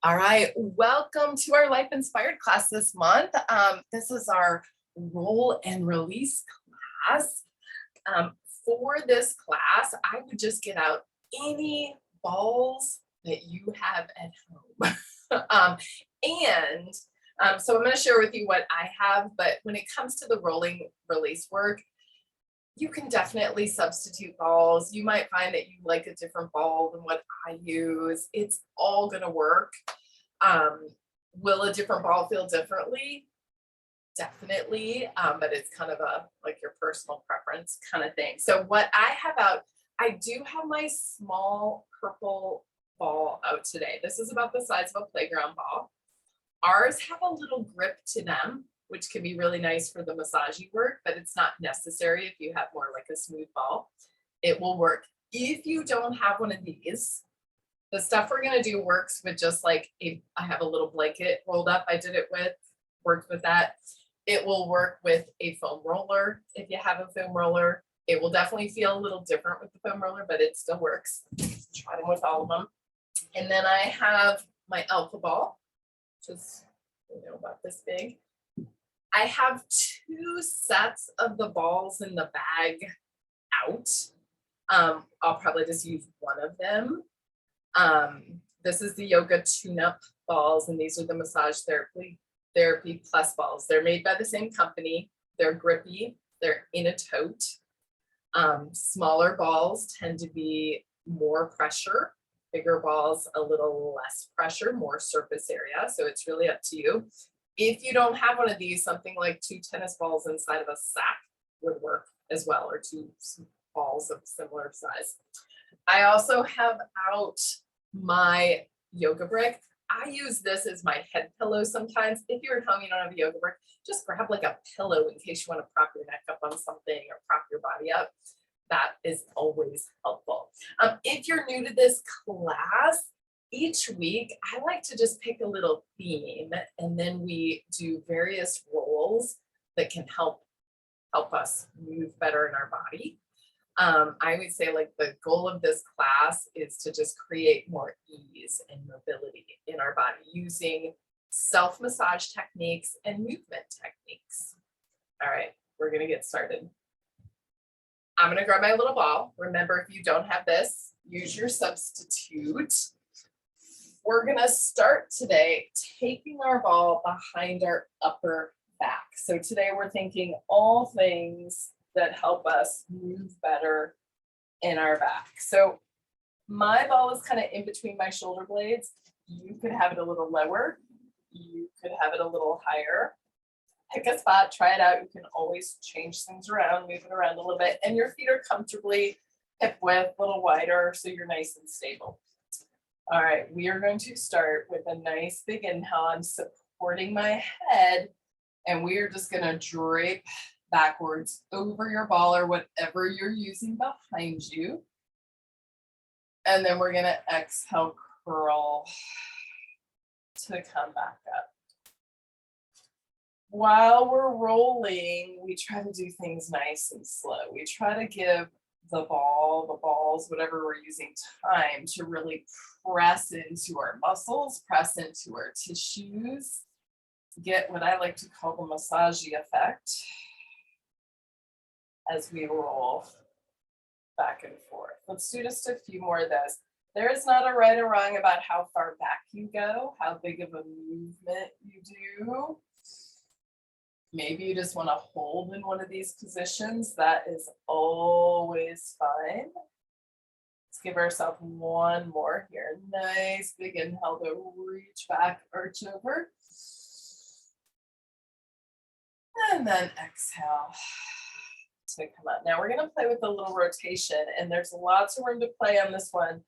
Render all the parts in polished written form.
All right, welcome to our Life Inspired class this month. This is our roll and release class. Um, for this class, I would just get out any balls that you have at home. So I'm going to share with you what I have, but when it comes to the rolling release work, you can definitely substitute balls. You might find that you like a different ball than what I use. It's all going to work. Will a different ball feel differently? Definitely, but it's kind of a like your personal preference kind of thing. So what I have out, I do have my small purple ball out today. This is about the size of a playground ball. Ours have a little grip to them, which can be really nice for the massagey work, but it's not necessary if you have more like a smooth ball. It will work. If you don't have one of these, the stuff we're going to do works with just like I have a little blanket rolled up. I did it with, worked with that. It will work with a foam roller. If you have a foam roller, it will definitely feel a little different with the foam roller, but it still works. Try them with all of them. And then I have my alpha ball, which is, about this big. I have 2 sets of the balls in the bag out. I'll probably just use one of them. This is the yoga tune-up balls, and these are the massage therapy plus balls. They're made by the same company. They're grippy. They're in a tote. Smaller balls tend to be more pressure. Bigger balls, a little less pressure, more surface area. So it's really up to you. If you don't have one of these, something like 2 tennis balls inside of a sack would work as well, or 2 balls of similar size. I also have out my yoga brick. I use this as my head pillow sometimes. If you're at home, you don't have a yoga brick, just grab like a pillow in case you want to prop your neck up on something or prop your body up. That is always helpful. If you're new to this class, each week I like to just pick a little theme, and then we do various rolls that can help us move better in our body. I would say like the goal of this class is to just create more ease and mobility in our body using self-massage techniques and movement techniques. All right, we're gonna get started. I'm gonna grab my little ball. Remember, if you don't have this, use your substitute. We're gonna start today taking our ball behind our upper back. So today we're thinking all things that help us move better in our back. So my ball is kind of in between my shoulder blades. You could have it a little lower. You could have it a little higher. Pick a spot, try it out. You can always change things around, move it around a little bit, and your feet are comfortably hip width, a little wider, so you're nice and stable. All right, we are going to start with a nice big inhale. I'm supporting my head, and we are just going to drape backwards over your ball or whatever you're using behind you. And then we're going to exhale, curl to come back up. While we're rolling, we try to do things nice and slow. We try to give the balls, whatever we're using, time to really press into our muscles, press into our tissues, get what I like to call the massagey effect as we roll back and forth. Let's do just a few more of those. There is not a right or wrong about how far back you go, how big of a movement you do. Maybe you just want to hold in one of these positions. That is always fine. Let's give ourselves one more here. Nice big inhale to reach back, arch over. And then exhale to come up. Now we're going to play with a little rotation, and there's lots of room to play on this one.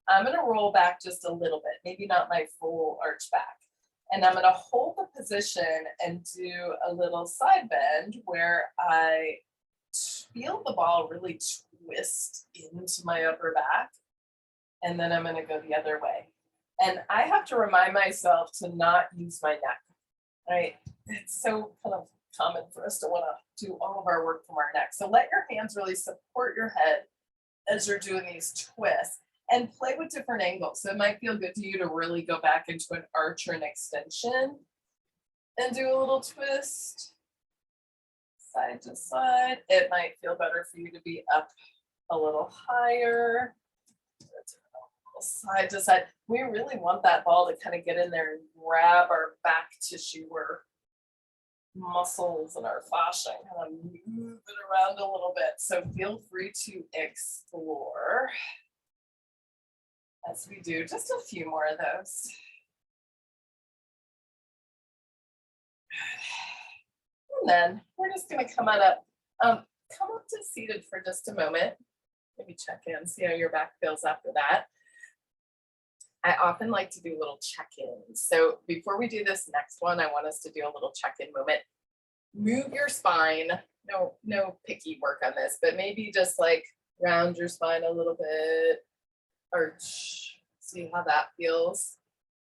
I'm going to roll back just a little bit, maybe not my full arch back. And I'm going to hold the position and do a little side bend where I feel the ball really twist into my upper back. And then I'm going to go the other way. And I have to remind myself to not use my neck, right? It's so kind of common for us to want to do all of our work from our neck. So let your hands really support your head as you're doing these twists. and play with different angles. So it might feel good to you to really go back into an arch or an extension and do a little twist side to side. It might feel better for you to be up a little higher, side to side. We really want that ball to kind of get in there and grab our back tissue or muscles and our fascia and kind of move it around a little bit. So feel free to explore as we do just a few more of those. And then we're just going to come up to seated for just a moment. Maybe check in, see how your back feels after that. I often like to do little check-ins. So before we do this next one, I want us to do a little check-in moment. Move your spine. No picky work on this, but maybe just like round your spine a little bit, arch, see how that feels.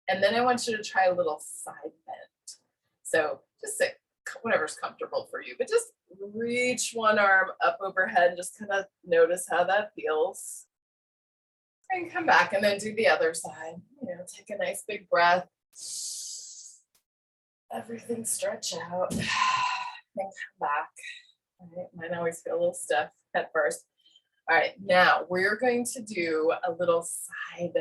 And then I want you to try a little side bend. So just sit, whatever's comfortable for you, but just reach one arm up overhead, just kind of notice how that feels. And come back and then do the other side. Take a nice big breath. Everything stretch out and come back. All right, mine always feel a little stiff at first. All right, now we're going to do a little side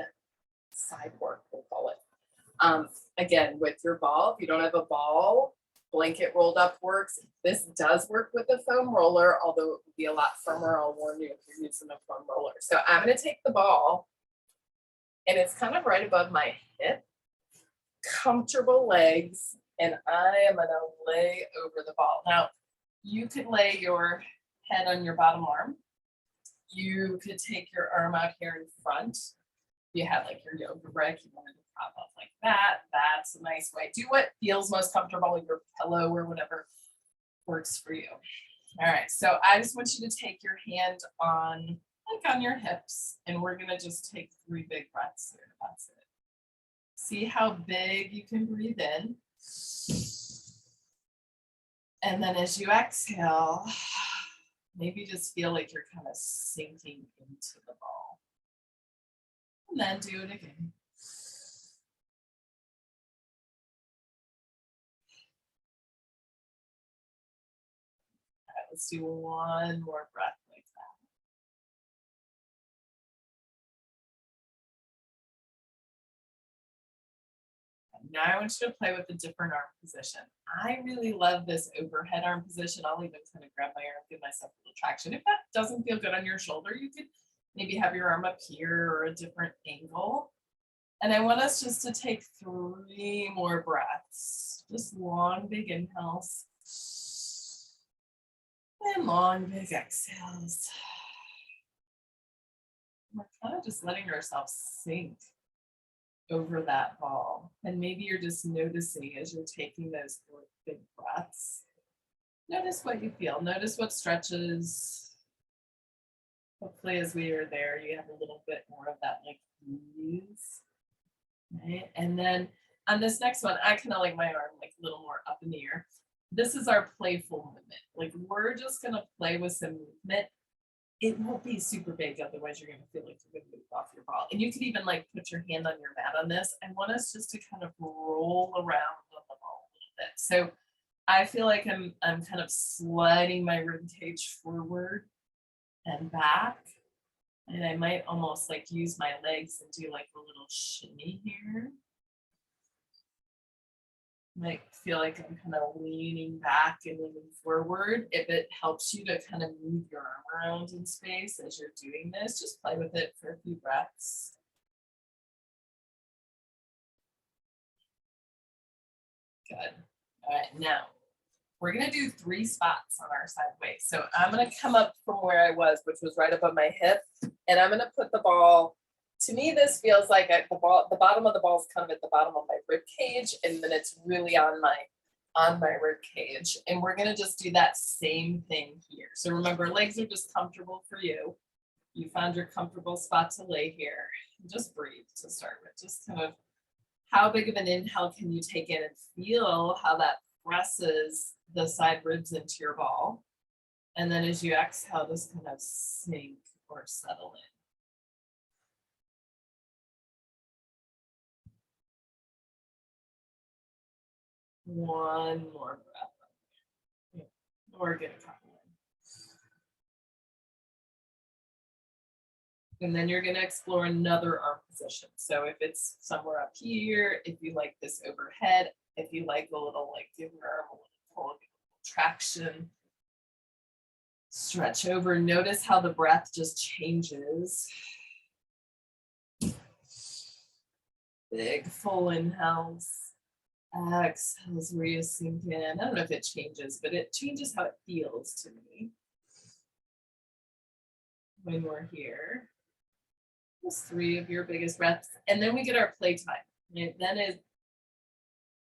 work, we'll call it. Again, with your ball, if you don't have a ball, blanket rolled up works. This does work with a foam roller, although it would be a lot firmer. I'll warn you if you're using a foam roller. So I'm going to take the ball, and it's kind of right above my hip, comfortable legs, and I am going to lay over the ball. Now, you could lay your head on your bottom arm. You could take your arm out here in front. You have like your yoga brick, you wanted to prop up like that. That's a nice way. Do what feels most comfortable with your pillow or whatever works for you. All right, so I just want you to take your hand on your hips, and we're gonna just take 3 big breaths here. That's it. See how big you can breathe in. And then as you exhale, maybe just feel like you're kind of sinking into the ball. And then do it again. All right, let's do one more breath like that. And now I want you to play with a different arm position. I really love this overhead arm position. I'll even kind of grab my arm, give myself a little traction. If that doesn't feel good on your shoulder, you could maybe have your arm up here or a different angle. And I want us just to take 3 more breaths. Just long, big inhales. And long, big exhales. We're kind of just letting ourselves sink over that ball. And maybe you're just noticing as you're taking those 4 big breaths. Notice what you feel. Notice what stretches. Hopefully as we are there, you have a little bit more of that like ease. Right? And then on this next one, I kind of like my arm like a little more up in the air. This is our playful movement. Like we're just gonna play with some movement. It won't be super big, otherwise you're gonna feel like you're gonna move off your ball. And you could even like put your hand on your mat on this. I want us just to kind of roll around on the ball a little bit. So I feel like I'm kind of sliding my rib cage forward and back. And I might almost like use my legs and do like a little shimmy here. Might feel like I'm kind of leaning back and leaning forward. If it helps you to kind of move your arm around in space as you're doing this, just play with it for a few breaths. Good. All right, now we're gonna do 3 spots on our side waist. So I'm gonna come up from where I was, which was right above my hip, and I'm gonna put the ball. To me, this feels like the bottom of the ball is kind of at the bottom of my rib cage, and then it's really on my rib cage. And we're gonna just do that same thing here. So remember, legs are just comfortable for you. You found your comfortable spot to lay here. Just breathe to start with. Just kind of how big of an inhale can you take in and feel how that presses the side ribs into your ball. And then as you exhale, just kind of sink or settle in. One more breath. Or get a couple in. And then you're going to explore another arm position. So if it's somewhere up here, if you like this overhead, if you like a little, like give your arm a little pull, a little traction, stretch over. Notice how the breath just changes. Big full inhales. Exhales where you sink in. I don't know if it changes, but it changes how it feels to me when we're here. Just 3 of your biggest breaths. And then we get our playtime. And then it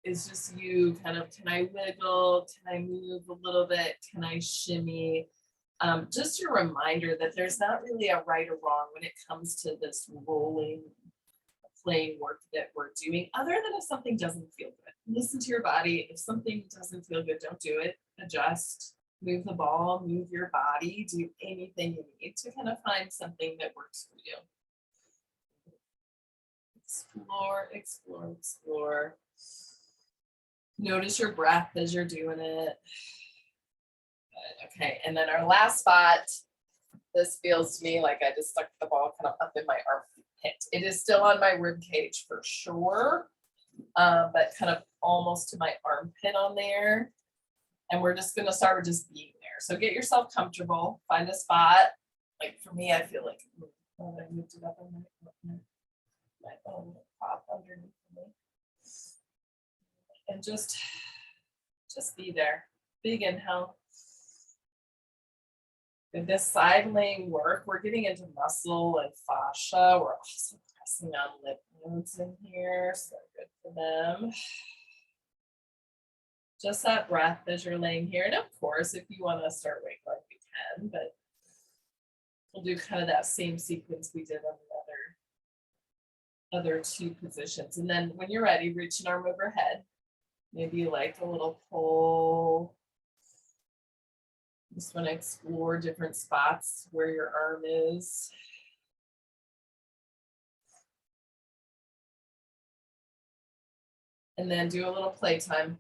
is just you kind of, can I wiggle? Can I move a little bit? Can I shimmy? Just a reminder that there's not really a right or wrong when it comes to this rolling playing work that we're doing, other than if something doesn't feel good. Listen to your body. If something doesn't feel good, don't do it. Adjust, move the ball, move your body, do anything you need to kind of find something that works for you. Explore, explore, explore. Notice your breath as you're doing it. Good. Okay, and then our last spot, this feels to me like I just stuck the ball kind of up in my armpit. It is still on my rib cage for sure, but kind of almost to my armpit on there. And we're just going to start with just being there. So get yourself comfortable, find a spot. Like for me, I feel like I moved it up on my own pop underneath me. And just be there. Big inhale. In this side laying work, we're getting into muscle and fascia. We're also pressing on lymph nodes in here, so good for them. Just that breath as you're laying here. And of course, if you want to start wiggling, you can, but we'll do kind of that same sequence we did on the other 2 positions. And then when you're ready, reach an arm overhead. Maybe like a little pull. Just want to explore different spots where your arm is. And then do a little playtime.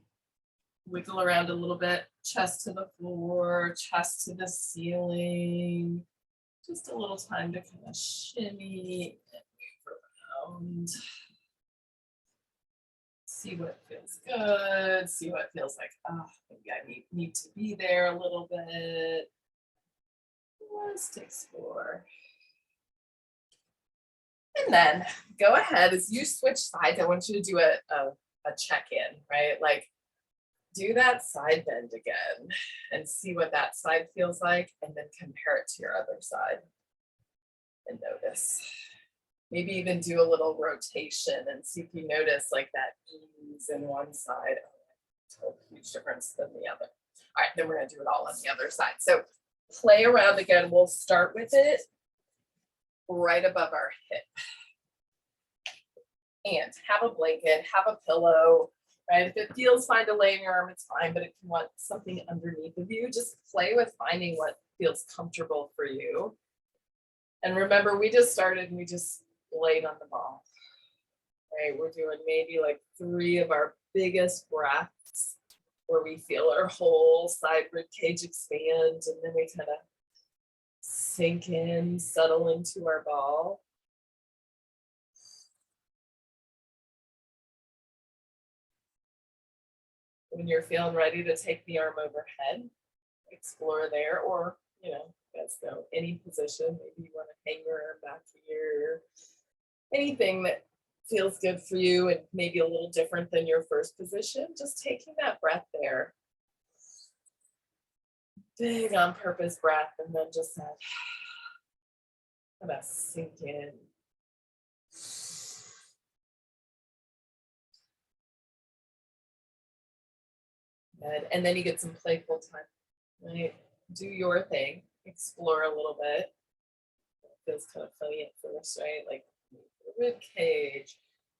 Wiggle around a little bit, chest to the floor, chest to the ceiling. Just a little time to kind of shimmy and move around. See what feels good, see what feels like, oh, maybe I need to be there a little bit. Just explore. And then go ahead, as you switch sides, I want you to do a check-in, right? Like do that side bend again and see what that side feels like, and then compare it to your other side and notice. Maybe even do a little rotation and see if you notice like that ease in one side. Oh, a huge difference than the other. All right, then we're gonna do it all on the other side. So play around again. We'll start with it right above our hip. And have a blanket, have a pillow, right? If it feels fine to lay in your arm, it's fine. But if you want something underneath of you, just play with finding what feels comfortable for you. And remember, we just started and we just laid on the ball, right? We're doing maybe like 3 of our biggest breaths where we feel our whole side rib cage expand, and then we kind of sink in, settle into our ball. When you're feeling ready to take the arm overhead, explore there, or, you know, let's go any position. Maybe you want to hang your arm back here. Anything that feels good for you and maybe a little different than your first position, just taking that breath there. Big on purpose breath, and then just that kind of sink in. Good. And then you get some playful time, right? Do your thing, explore a little bit. It feels kind of funny at first, right? Like rib cage,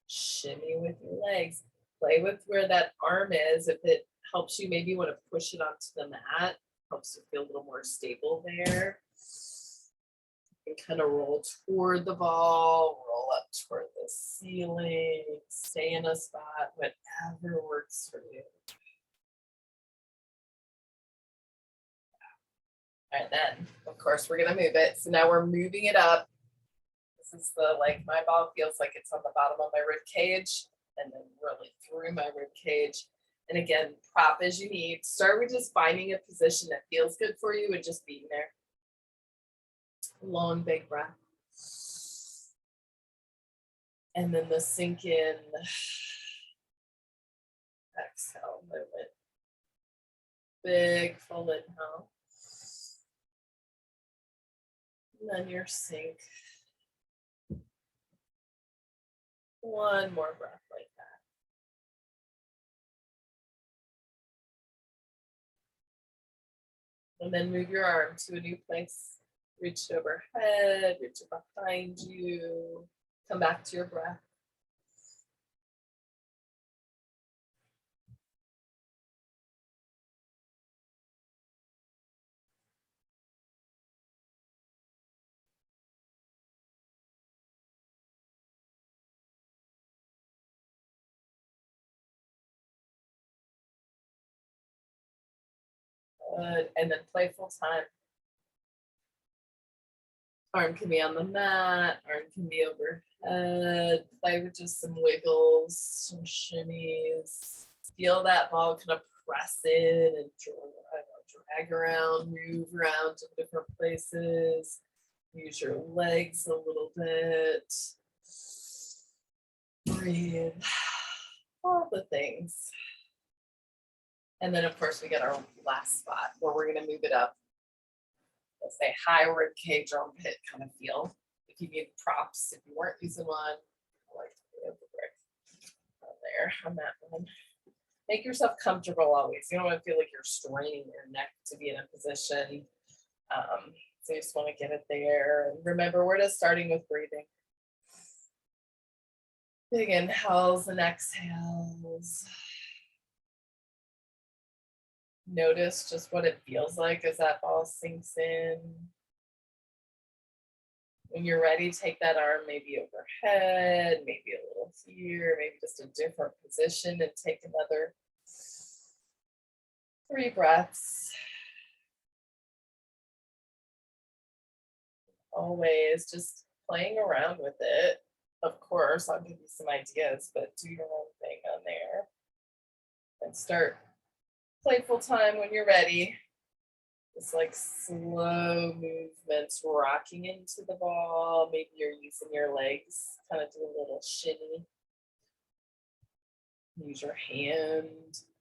shimmy with your legs, play with where that arm is. If it helps you, maybe you want to push it onto the mat, helps you feel a little more stable there. You can kind of roll toward the ball, roll up toward the ceiling, stay in a spot, whatever works for you. And then, of course, we're gonna move it. So now we're moving it up. This is the, like, my ball feels like it's on the bottom of my rib cage and then really through my rib cage. And again, prop as you need. Start with just finding a position that feels good for you and just being there. Long, big breath. And then the sink in. Exhale, movement. Big full inhale. And then your sink. One more breath like that. And then move your arm to a new place. Reach it overhead, reach it behind you. Come back to your breath. Good. And then playful time. Arm can be on the mat, arm can be overhead. Play with just some wiggles, some shimmies. Feel that ball kind of press in and drag around, move around to different places. Use your legs a little bit. Breathe. All the things. And then, of course, we get our last spot where we're going to move it up. Let's say high rib cage, armpit kind of feel. If you need props, if you weren't using one, I like to put the brick on there on that one. Make yourself comfortable always. You don't want to feel like you're straining your neck to be in a position. So you just want to get it there. And remember, we're just starting with breathing. Big inhales and exhales. Notice just what it feels like as that ball sinks in. When you're ready, take that arm maybe overhead, maybe a little here, maybe just a different position, and take another 3 breaths. Always just playing around with it. Of course, I'll give you some ideas, but do your own thing on there. And start playful time when you're ready. Just like slow movements, rocking into the ball. Maybe you're using your legs, kind of do a little shimmy. Use your hand,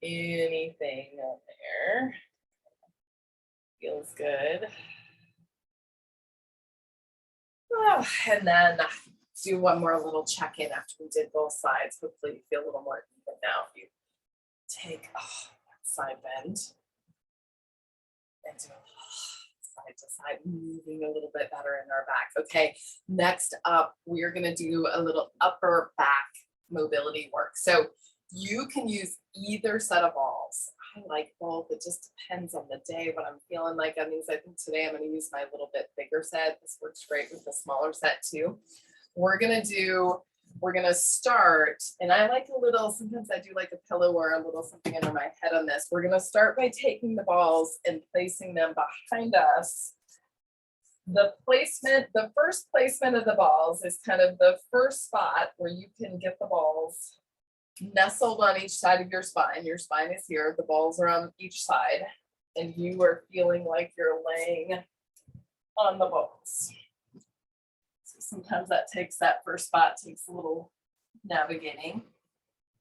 anything on there. Feels good. Oh, and then do one more little check-in after we did both sides. Hopefully you feel a little more even now. If you take side bend and do side to side, moving a little bit better in our back. Okay, next up, we're gonna do a little upper back mobility work. So you can use either set of balls. I like both. It just depends on the day, what I'm feeling like on these. I think today I'm gonna use my little bit bigger set. This works great with the smaller set too. We're gonna start, and I like a little, sometimes I do like a pillow or a little something under my head on this. We're gonna start by taking the balls and placing them behind us. The first placement of the balls is kind of the first spot where you can get the balls nestled on each side of your spine. Your spine is here, the balls are on each side, and you are feeling like you're laying on the balls. Sometimes that first spot takes a little navigating.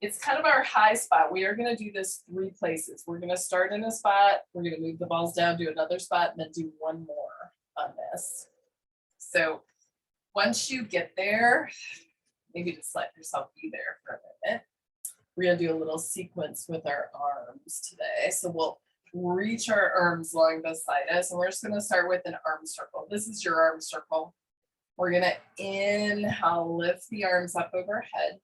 It's kind of our high spot. We are going to do this 3 places. We're going to start in a spot. We're going to move the balls down, do another spot, and then do one more on this. So once you get there, maybe just let yourself be there for a minute. We're going to do a little sequence with our arms today. So we'll reach our arms along beside us, and we're just going to start with an arm circle. This is your arm circle. We're going to inhale, lift the arms up overhead,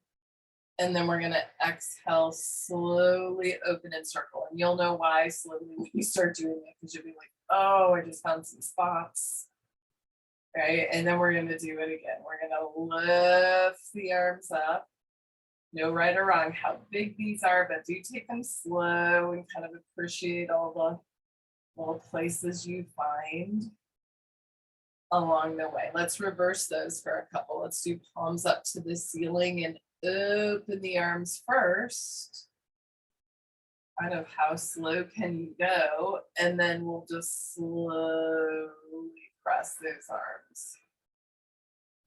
and then we're going to exhale, slowly open and circle. And you'll know why slowly when you start doing it, because you'll be like, oh, I just found some spots. Right? And then we're going to do it again. We're going to lift the arms up, No right or wrong how big these are, but do take them slow and kind of appreciate all the little places you find along the way. Let's reverse those for a couple. Let's do palms up to the ceiling and open the arms first. Kind of how slow can you go? And then we'll just slowly cross those arms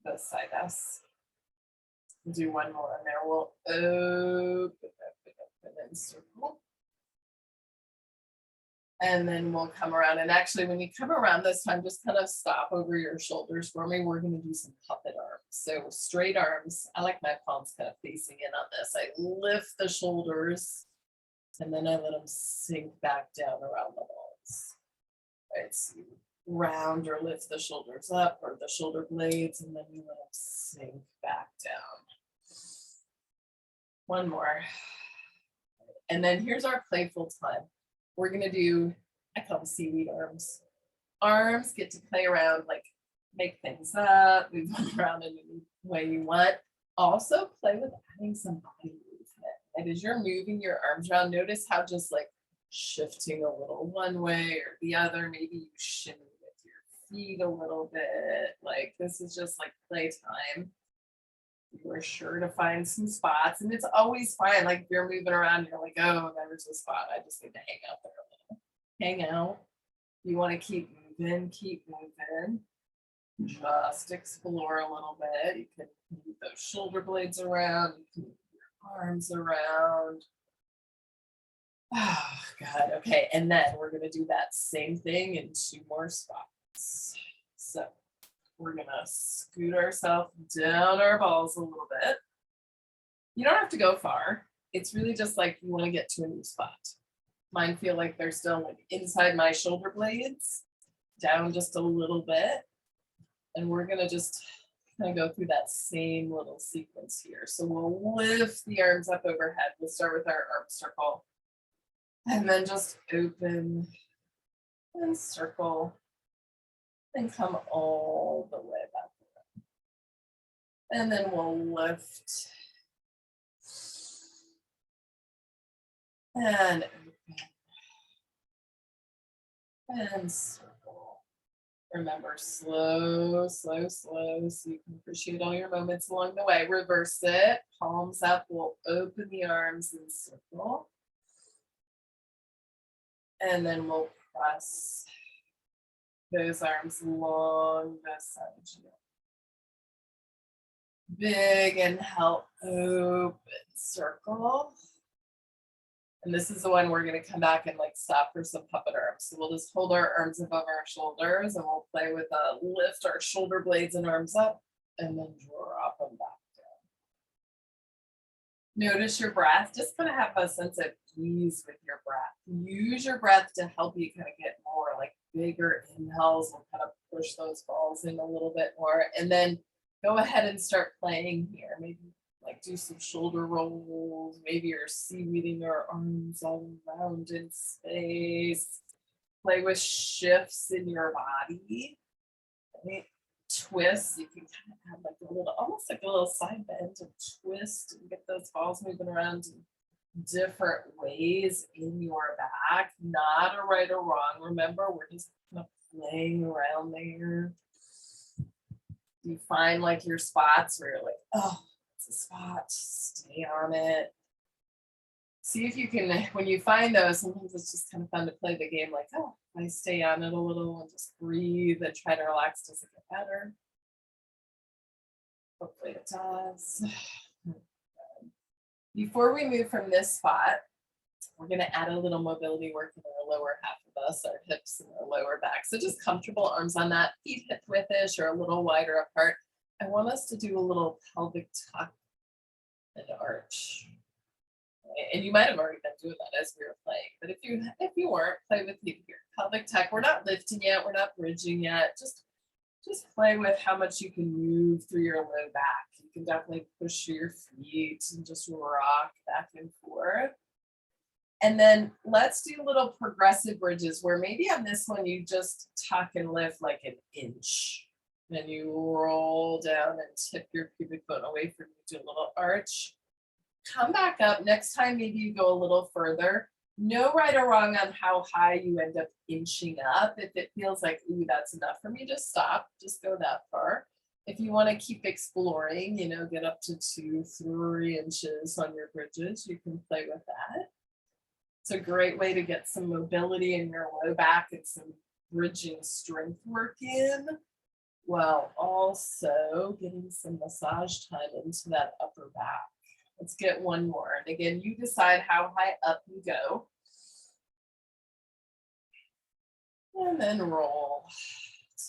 beside us. We'll do one more and there. We'll open and then circle. And then we'll come around. And actually, when you come around this time, just kind of stop over your shoulders for me. We're going to do some puppet arms. So straight arms. I like my palms kind of facing in on this. I lift the shoulders and then I let them sink back down around the balls. Right, so you round or lift the shoulders up or the shoulder blades, and then you let them sink back down. One more. And then here's our playful time. We're going to do, I call them seaweed arms. Arms get to play around, like make things up, move them around in any way you want. Also play with adding some body movement. And as you're moving your arms around, notice how just like shifting a little one way or the other, maybe you shimmy with your feet a little bit. Like this is just like playtime. You are sure to find some spots, and it's always fine. Like if you're moving around, you're like, oh, there's a spot. I just need to hang out there a little. Hang out. You want to keep moving, Just explore a little bit. You can move those shoulder blades around. You can move your arms around. Oh, God. Okay. And then we're going to do that same thing in 2 more spots. So we're going to scoot ourselves down our balls a little bit. You don't have to go far. It's really just like you want to get to a new spot. Mine feel like they're still like inside my shoulder blades, down just a little bit. And we're going to just kind of go through that same little sequence here. So we'll lift the arms up overhead. We'll start with our arm circle. And then just open and circle. And come all the way back around. And then we'll lift and open and circle. Remember, slow, slow, slow, so you can appreciate all your moments along the way. Reverse it, palms up, we'll open the arms and circle. And then we'll press those arms long beside you. Big inhale, open, circle. And this is the one we're going to come back and like stop for some puppet arms. So we'll just hold our arms above our shoulders and we'll play with lift our shoulder blades and arms up and then drop them back down. Notice your breath. Just kind of have a sense of ease with your breath. Use your breath to help you kind of get more like bigger inhales. We'll kind of push those balls in a little bit more. And then go ahead and start playing here. Maybe like do some shoulder rolls. Maybe you're seaweeding your arms all around in space. Play with shifts in your body. Right? Twist. You can kind of have like a little, almost like a little side bend and twist and get those balls moving around in different ways in your back. Not a right or wrong. Remember, we're just kind of playing around there. You find like your spots where you're like, oh, it's a spot, stay on it. See if you can, when you find those, sometimes it's just kind of fun to play the game like, oh, I stay on it a little and just breathe and try to relax. Does it get better? Hopefully it does. Before we move from this spot, we're going to add a little mobility work in our lower half of us, our hips and our lower back. So just comfortable arms on that, feet hip width-ish or a little wider apart. I want us to do a little pelvic tuck and arch. And you might have already been doing that as we were playing, but if you weren't, play with me here. Pelvic tuck, we're not lifting yet, we're not bridging yet. Just play with how much you can move through your low back. You can definitely push your feet and just rock back and forth. And then let's do little progressive bridges where maybe on this one you just tuck and lift like an inch. Then you roll down and tip your pubic bone away from you, do a little arch. Come back up. Next time, maybe you go a little further. No right or wrong on how high you end up inching up. If it feels like, ooh, that's enough for me, just stop. Just go that far. If you want to keep exploring, get up to 2-3 inches on your bridges, you can play with that. It's a great way to get some mobility in your low back and some bridging strength work in, while also getting some massage time into that upper back. Let's get one more. And again, you decide how high up you go. And then roll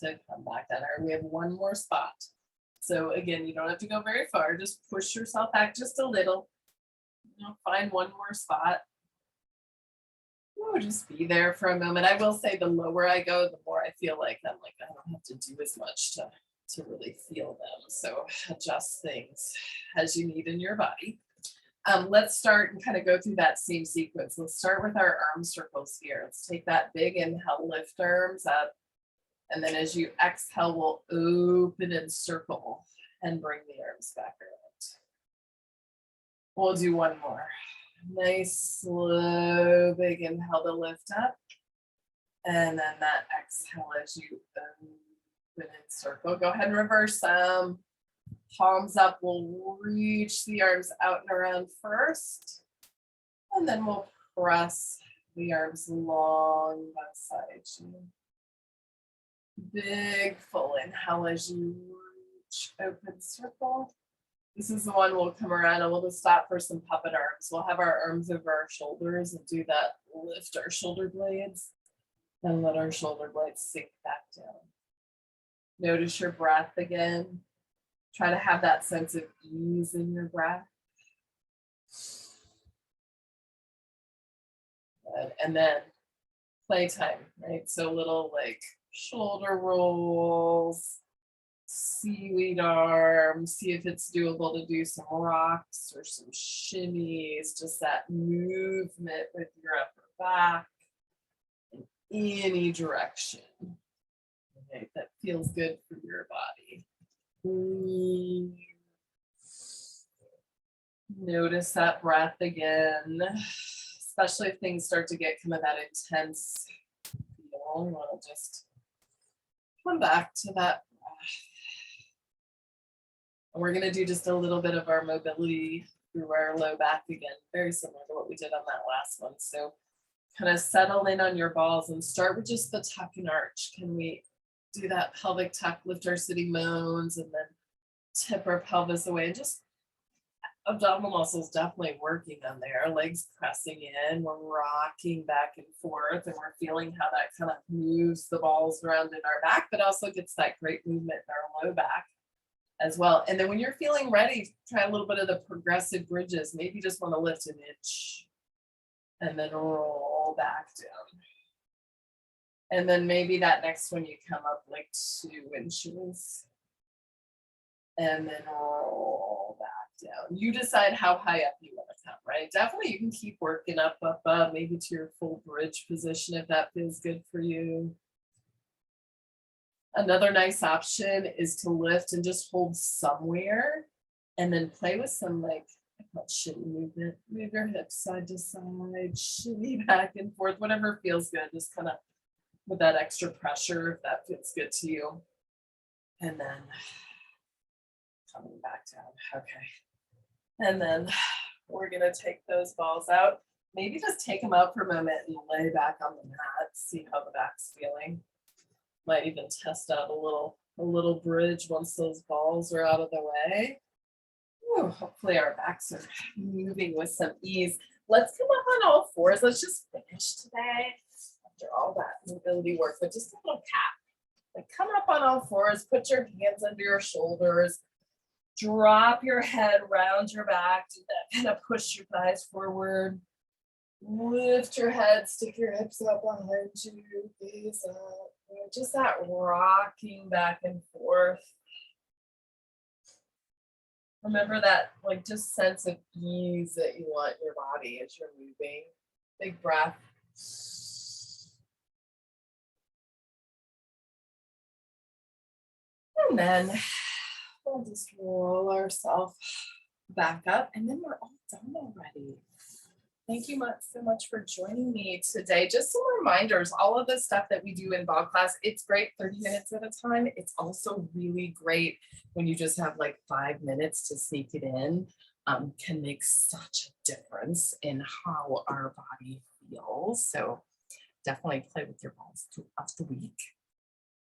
to come back down. We have one more spot. So again, you don't have to go very far. Just push yourself back just a little. Find one more spot. Just be there for a moment. I will say the lower I go, the more I feel like I don't have to do as much to really feel them. So adjust things as you need in your body. Let's start and kind of go through that same sequence. Let's start with our arm circles here. Let's take that big inhale, lift arms up. And then as you exhale, we'll open and circle and bring the arms back around. We'll do one more. Nice, slow, big inhale to lift up. And then that exhale as you open and circle. Go ahead and reverse them. Palms up, we'll reach the arms out and around first. And then we'll press the arms long beside you. Big full inhale as you reach, open, circle. This is the one we'll come around and we'll just stop for some puppet arms. We'll have our arms over our shoulders and do that, lift our shoulder blades and let our shoulder blades sink back down. Notice your breath again. Try to have that sense of ease in your breath. Good. And then playtime, right? So little like shoulder rolls, seaweed arms, see if it's doable to do some rocks or some shimmies, just that movement with your upper back in any direction. Okay, that feels good for your body. Notice that breath again, especially if things start to get kind of that intense feel. You want to just come back to that breath. And we're going to do just a little bit of our mobility through our low back again, very similar to what we did on that last one. So kind of settle in on your balls and start with just the tuck and arch. Can we do that pelvic tuck, lift our sitting bones, and then tip our pelvis away? And just abdominal muscles definitely working on there. Legs pressing in. We're rocking back and forth, and we're feeling how that kind of moves the balls around in our back, but also gets that great movement in our low back as well. And then when you're feeling ready, try a little bit of the progressive bridges. Maybe you just want to lift an inch and then roll back down. And then maybe that next one you come up like 2 inches and then roll back down. You decide how high up you want to come, right? Definitely you can keep working up, maybe to your full bridge position if that feels good for you. Another nice option is to lift and just hold somewhere and then play with some like shimmy movement. Move your hips side to side, shimmy back and forth, whatever feels good. Just kind of with that extra pressure, if that feels good to you. And then coming back down. Okay. And then we're going to take those balls out. Maybe just take them out for a moment and lay back on the mat. See how the back's feeling. Might even test out a little bridge once those balls are out of the way. Ooh, hopefully our backs are moving with some ease. Let's come up on all fours. Let's just finish today after all that mobility work, but just a little tap. Like come up on all fours, put your hands under your shoulders, drop your head, round your back, do that, kind of push your thighs forward, lift your head, stick your hips up behind you, gaze up. Just that rocking back and forth. Remember that like just sense of ease that you want in your body as you're moving. Big breath. And then we'll just roll ourselves back up, and then we're all done already. Thank you so much for joining me today. Just some reminders, all of the stuff that we do in ball class, it's great 30 minutes at a time. It's also really great when you just have like 5 minutes to sneak it in. Can make such a difference in how our body feels. So definitely play with your balls throughout the week.